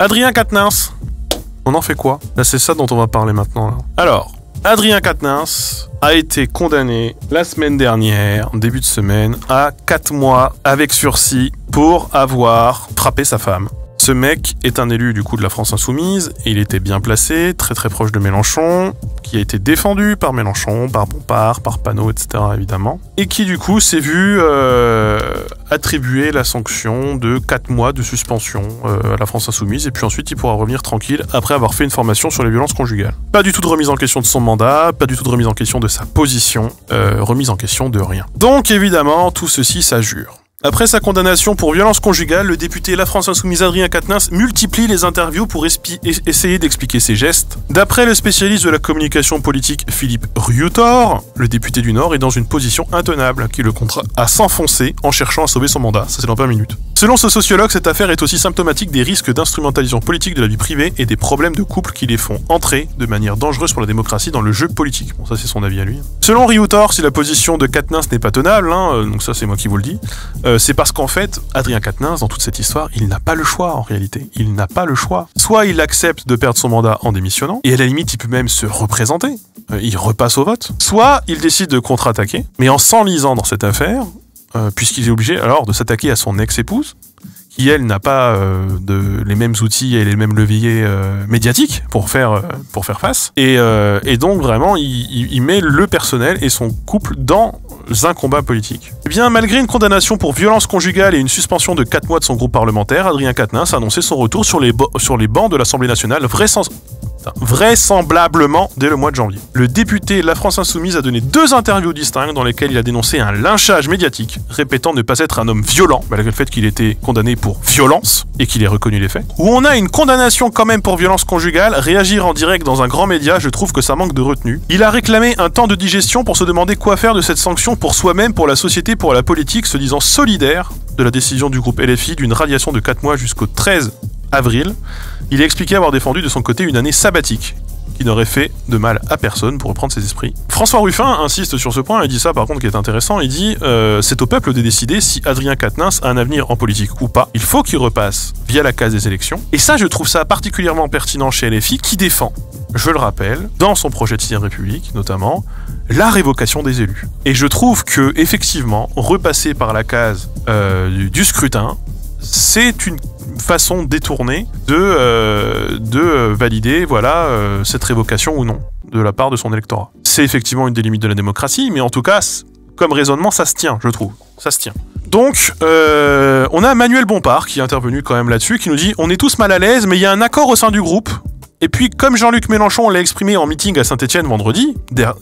Adrien Quatennens. On en fait quoi? Là, c'est ça dont on va parler maintenant. Là. Alors, Adrien Quatennens a été condamné la semaine dernière, en début de semaine, à 4 mois avec sursis pour avoir frappé sa femme. Ce mec est un élu du coup de la France Insoumise, et il était bien placé, très très proche de Mélenchon, qui a été défendu par Mélenchon, par Bompard, par Panot, etc. évidemment, et qui du coup s'est vu attribuer la sanction de 4 mois de suspension à la France Insoumise, et puis ensuite il pourra revenir tranquille après avoir fait une formation sur les violences conjugales. Pas du tout de remise en question de son mandat, pas du tout de remise en question de sa position, remise en question de rien. Donc évidemment, tout ceci s'ajure. Après sa condamnation pour violence conjugale, le député La France Insoumise Adrien Quatennens multiplie les interviews pour essayer d'expliquer ses gestes. D'après le spécialiste de la communication politique Philippe Riotor, le député du Nord est dans une position intenable qui le contraint à s'enfoncer en cherchant à sauver son mandat. Ça c'est dans 20 minutes. Selon ce sociologue, cette affaire est aussi symptomatique des risques d'instrumentalisation politique de la vie privée et des problèmes de couple qui les font entrer de manière dangereuse pour la démocratie dans le jeu politique. Bon, ça c'est son avis à lui. Selon Riotor, si la position de Quatennens n'est pas tenable, donc ça c'est moi qui vous le dis, c'est parce qu'en fait, Adrien Quatennens, dans toute cette histoire, il n'a pas le choix en réalité. Il n'a pas le choix. Soit il accepte de perdre son mandat en démissionnant, et à la limite, il peut même se représenter. Il repasse au vote. Soit il décide de contre-attaquer, mais en s'enlisant dans cette affaire, puisqu'il est obligé alors de s'attaquer à son ex-épouse, qui elle n'a pas les mêmes outils et les mêmes leviers médiatiques pour faire face. Et donc vraiment, il met le personnel et son couple dans un combat politique. Eh bien, malgré une condamnation pour violence conjugale et une suspension de 4 mois de son groupe parlementaire, Adrien Quatennens a annoncé son retour sur les bancs de l'Assemblée nationale vraisemblablement dès le mois de janvier. Le député La France Insoumise a donné 2 interviews distinctes dans lesquelles il a dénoncé un lynchage médiatique, répétant ne pas être un homme violent, malgré le fait qu'il était condamné pour violence et qu'il ait reconnu les faits. Où on a une condamnation quand même pour violence conjugale, réagir en direct dans un grand média, je trouve que ça manque de retenue. Il a réclamé un temps de digestion pour se demander quoi faire de cette sanction pour soi-même, pour la société, pour la politique, se disant solidaire de la décision du groupe LFI d'une radiation de 4 mois jusqu'au 13 avril. Il a expliqué avoir défendu de son côté une année sabbatique qui n'aurait fait de mal à personne, pour reprendre ses esprits. François Ruffin insiste sur ce point, il dit ça par contre qui est intéressant, il dit c'est au peuple de décider si Adrien Quatennens a un avenir en politique ou pas. Il faut qu'il repasse via la case des élections. Et ça, je trouve ça particulièrement pertinent chez LFI, qui défend, je le rappelle, dans son projet de 6ème République notamment, la révocation des élus. Et je trouve que, effectivement, repasser par la case du scrutin, c'est une façon détournée de valider cette révocation ou non de la part de son électorat. C'est effectivement une des limites de la démocratie, mais en tout cas, comme raisonnement, ça se tient, je trouve. Ça se tient. Donc, on a Manuel Bompard qui est intervenu quand même là-dessus, qui nous dit « On est tous mal à l'aise, mais il y a un accord au sein du groupe. » Et puis, comme Jean-Luc Mélenchon l'a exprimé en meeting à Saint-Étienne vendredi,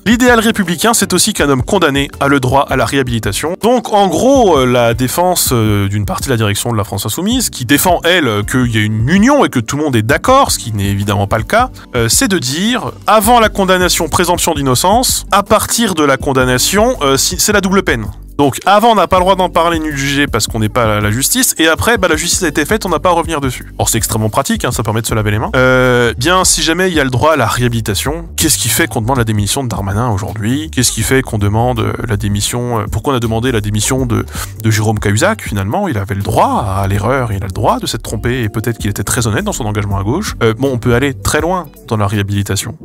l'idéal républicain, c'est aussi qu'un homme condamné a le droit à la réhabilitation. Donc, en gros, la défense d'une partie de la direction de la France Insoumise, qui défend, elle, qu'il y a une union et que tout le monde est d'accord, ce qui n'est évidemment pas le cas, c'est de dire, avant la condamnation, présomption d'innocence, à partir de la condamnation, c'est la double peine. Donc avant, on n'a pas le droit d'en parler ni de juger parce qu'on n'est pas la justice, et après, la justice a été faite, on n'a pas à revenir dessus. Or c'est extrêmement pratique, ça permet de se laver les mains. Bien, si jamais il y a le droit à la réhabilitation, qu'est-ce qui fait qu'on demande la démission de Darmanin aujourd'hui? Qu'est-ce qui fait qu'on demande la démission... pourquoi on a demandé la démission de Jérôme Cahuzac, finalement? Il avait le droit à l'erreur, il a le droit de s'être trompé, et peut-être qu'il était très honnête dans son engagement à gauche. On peut aller très loin dans la réhabilitation.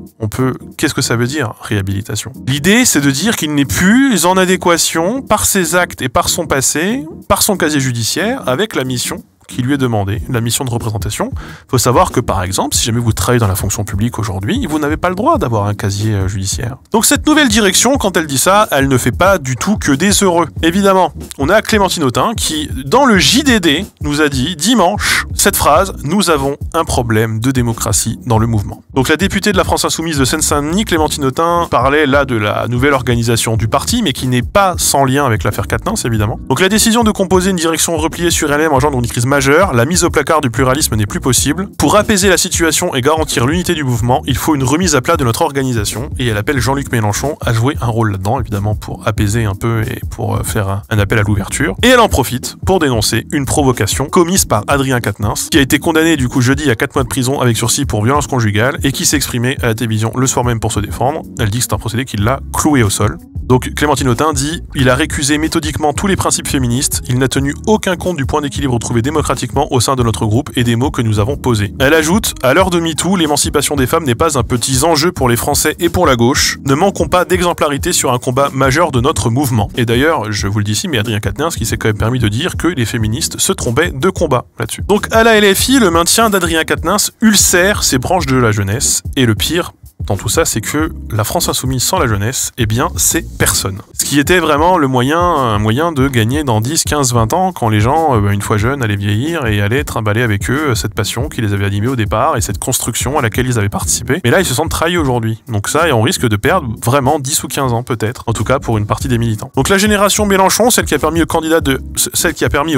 Qu'est-ce que ça veut dire, réhabilitation? L'idée, c'est de dire qu'il n'est plus en adéquation par ses actes et par son passé, par son casier judiciaire, avec la mission qui lui est demandée, la mission de représentation. Il faut savoir que, par exemple, si jamais vous travaillez dans la fonction publique aujourd'hui, vous n'avez pas le droit d'avoir un casier judiciaire. Donc cette nouvelle direction, quand elle dit ça, elle ne fait pas du tout que des heureux. Évidemment, on a Clémentine Autain qui, dans le JDD, nous a dit dimanche cette phrase « Nous avons un problème de démocratie dans le mouvement ». Donc la députée de la France Insoumise de Seine-Saint-Denis, Clémentine Autain, parlait là de la nouvelle organisation du parti, mais qui n'est pas sans lien avec l'affaire Quatennens, évidemment. Donc la décision de composer une direction repliée sur elle-même engendre une crise majeure. La mise au placard du pluralisme n'est plus possible. Pour apaiser la situation et garantir l'unité du mouvement, il faut une remise à plat de notre organisation. Et elle appelle Jean-Luc Mélenchon à jouer un rôle là-dedans, évidemment, pour apaiser un peu et pour faire un appel à l'ouverture. Et elle en profite pour dénoncer une provocation commise par Adrien Quatennens, qui a été condamné du coup jeudi à 4 mois de prison avec sursis pour violence conjugale et qui s'est exprimé à la télévision le soir même pour se défendre. Elle dit que c'est un procédé qui l'a cloué au sol. Donc Clémentine Autain dit « Il a récusé méthodiquement tous les principes féministes, il n'a tenu aucun compte du point d'équilibre trouvé démocratique démocratiquement au sein de notre groupe et des mots que nous avons posés. Elle ajoute, à l'heure de MeToo, l'émancipation des femmes n'est pas un petit enjeu pour les Français et pour la gauche. Ne manquons pas d'exemplarité sur un combat majeur de notre mouvement. Et d'ailleurs, je vous le dis ici, mais Adrien Quatennens qui s'est quand même permis de dire que les féministes se trompaient de combat là-dessus. Donc à la LFI, le maintien d'Adrien Quatennens ulcère ses branches de la jeunesse. Et le pire dans tout ça, c'est que la France insoumise sans la jeunesse, eh bien, c'est personne. Ce qui était vraiment un moyen de gagner dans 10, 15, 20 ans, quand les gens, une fois jeunes, allaient vieillir et allaient trimballer avec eux cette passion qui les avait animés au départ et cette construction à laquelle ils avaient participé. Mais là, ils se sentent trahis aujourd'hui. Donc ça, et on risque de perdre vraiment 10 ou 15 ans peut-être, en tout cas pour une partie des militants. Donc la génération Mélenchon, celle qui a permis au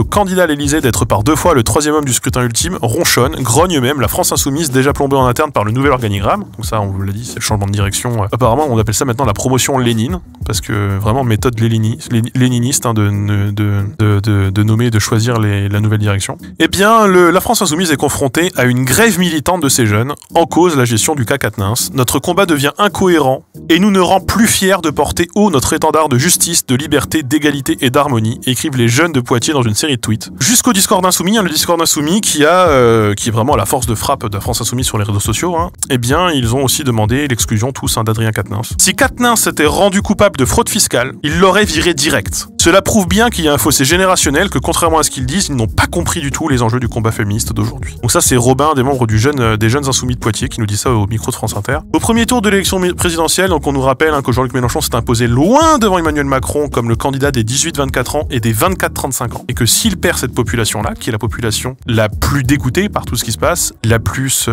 candidat à l'Élysée d'être par 2 fois le 3e homme du scrutin ultime, ronchonne, grogne même la France insoumise déjà plombée en interne par le nouvel organigramme. Donc ça, on vous l'a dit, c'est le changement de direction. Apparemment, on appelle ça maintenant la promotion Lénine, parce que vraiment méthode léniniste de nommer, de choisir la nouvelle direction. Eh bien, la France insoumise est confrontée à une grève militante de ces jeunes, en cause la gestion du cas Quatennens. Notre combat devient incohérent et nous ne rend plus fiers de porter haut notre étendard de justice, de liberté, d'égalité et d'harmonie, écrivent les jeunes de Poitiers dans une série de tweets. Jusqu'au Discord insoumis, le Discord insoumis qui est vraiment la force de frappe de la France insoumise sur les réseaux sociaux, eh bien, ils ont aussi demandé l'exclusion tous d'Adrien Quatennens. Si Quatennens s'était rendu coupable de fraude fiscale, il l'aurait viré direct. Cela prouve bien qu'il y a un fossé générationnel, que contrairement à ce qu'ils disent, ils n'ont pas compris du tout les enjeux du combat féministe d'aujourd'hui. Donc ça, c'est Robin, des membres des jeunes insoumis de Poitiers, qui nous dit ça au micro de France Inter. Au premier tour de l'élection présidentielle, donc on nous rappelle que Jean-Luc Mélenchon s'est imposé loin devant Emmanuel Macron comme le candidat des 18-24 ans et des 24-35 ans. Et que s'il perd cette population-là, qui est la population la plus dégoûtée par tout ce qui se passe, la plus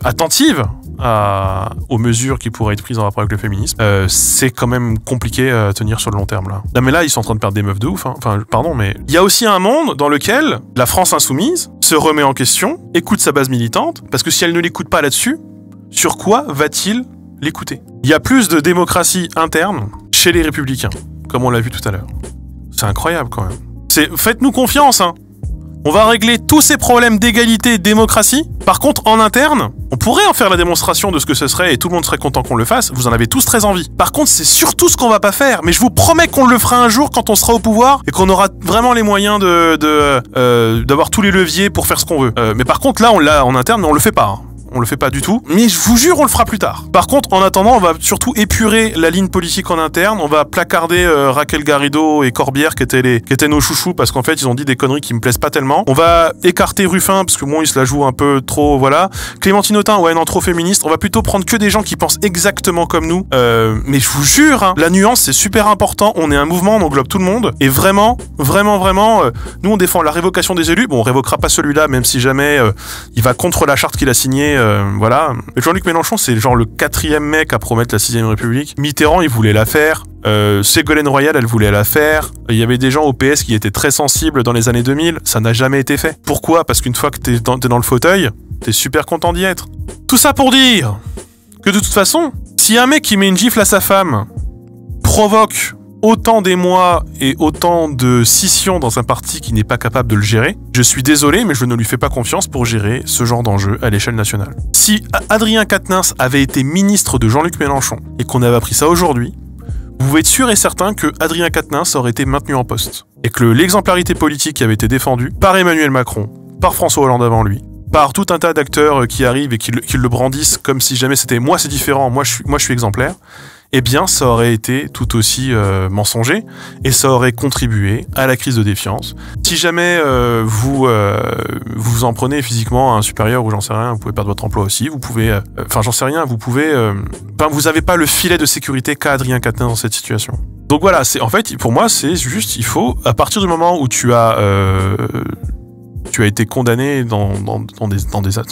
attentive aux mesures qui pourraient être prises en rapport avec le féminisme, c'est quand même compliqué à tenir sur le long terme là. Non mais là, ils sont en train de perdre des meufs de ouf, hein. Enfin, pardon, mais il y a aussi un monde dans lequel la France insoumise se remet en question, écoute sa base militante, parce que si elle ne l'écoute pas là-dessus, sur quoi va-t-il l'écouter? Il y a plus de démocratie interne chez les Républicains, comme on l'a vu tout à l'heure. C'est incroyable quand même. Faites-nous confiance, hein. On va régler tous ces problèmes d'égalité et de démocratie. Par contre, en interne, on pourrait en faire la démonstration de ce que ce serait et tout le monde serait content qu'on le fasse. Vous en avez tous très envie. Par contre, c'est surtout ce qu'on va pas faire. Mais je vous promets qu'on le fera un jour quand on sera au pouvoir et qu'on aura vraiment les moyens d'avoir tous les leviers pour faire ce qu'on veut. Mais par contre, là, on l'a en interne, mais on le fait pas. Hein. On le fait pas du tout, mais je vous jure, on le fera plus tard. Par contre, en attendant, on va surtout épurer la ligne politique en interne. On va placarder Raquel Garrido et Corbière, qui étaient nos chouchous, parce qu'en fait, ils ont dit des conneries qui me plaisent pas tellement. On va écarter Ruffin, parce que bon, il se la joue un peu trop, voilà. Clémentine Autain, ouais, non, trop féministe. On va plutôt prendre que des gens qui pensent exactement comme nous. Mais je vous jure, hein, la nuance, c'est super important. On est un mouvement, on englobe tout le monde. Et vraiment, nous, on défend la révocation des élus. Bon, on révoquera pas celui-là, même si jamais il va contre la charte qu'il a signée. Voilà. Mais Jean-Luc Mélenchon, c'est genre le 4e mec à promettre la 6ème République. Mitterrand, il voulait la faire. Ségolène Royal, elle voulait la faire. Il y avait des gens au PS qui étaient très sensibles dans les années 2000. Ça n'a jamais été fait. Pourquoi? Parce qu'une fois que t'es dans le fauteuil, t'es super content d'y être. Tout ça pour dire que de toute façon, si un mec qui met une gifle à sa femme provoque autant d'émoi et autant de scission dans un parti qui n'est pas capable de le gérer, je suis désolé, mais je ne lui fais pas confiance pour gérer ce genre d'enjeu à l'échelle nationale. Si Adrien Quatennens avait été ministre de Jean-Luc Mélenchon et qu'on avait appris ça aujourd'hui, vous pouvez être sûr et certain que Adrien Quatennens aurait été maintenu en poste. Et que l'exemplarité politique qui avait été défendue par Emmanuel Macron, par François Hollande avant lui, par tout un tas d'acteurs qui arrivent et qui le brandissent comme si jamais c'était « moi c'est différent, moi je suis exemplaire », eh bien ça aurait été tout aussi mensonger et ça aurait contribué à la crise de défiance. Si jamais vous en prenez physiquement à un supérieur ou j'en sais rien, vous pouvez perdre votre emploi aussi, vous pouvez... j'en sais rien, vous pouvez... vous n'avez pas le filet de sécurité qu'a Adrien Quatennens dans cette situation. Donc voilà, en fait, pour moi, c'est juste, il faut, à partir du moment où tu as été condamné dans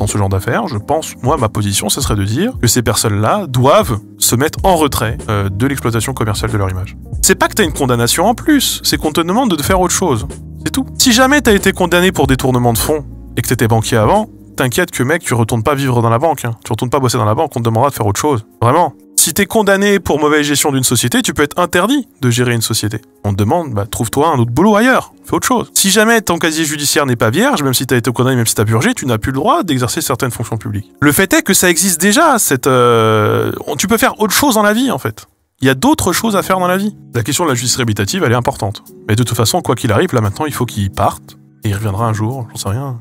ce genre d'affaires, je pense, moi, ma position, ce serait de dire que ces personnes-là doivent se mettre en retrait de l'exploitation commerciale de leur image. C'est pas que t'as une condamnation en plus, c'est qu'on te demande de faire autre chose. C'est tout. Si jamais t'as été condamné pour détournement de fonds et que t'étais banquier avant, t'inquiète que mec, tu retournes pas vivre dans la banque, hein. Tu retournes pas bosser dans la banque, on te demandera de faire autre chose. Vraiment. Si t'es condamné pour mauvaise gestion d'une société, tu peux être interdit de gérer une société. On te demande, trouve-toi un autre boulot ailleurs, fais autre chose. Si jamais ton casier judiciaire n'est pas vierge, même si t'as été condamné, même si t'as purgé, tu n'as plus le droit d'exercer certaines fonctions publiques. Le fait est que ça existe déjà, tu peux faire autre chose dans la vie, en fait. Il y a d'autres choses à faire dans la vie. La question de la justice réhabilitative, elle est importante. Mais de toute façon, quoi qu'il arrive, là maintenant, il faut qu'il parte. Et il reviendra un jour, j'en sais rien.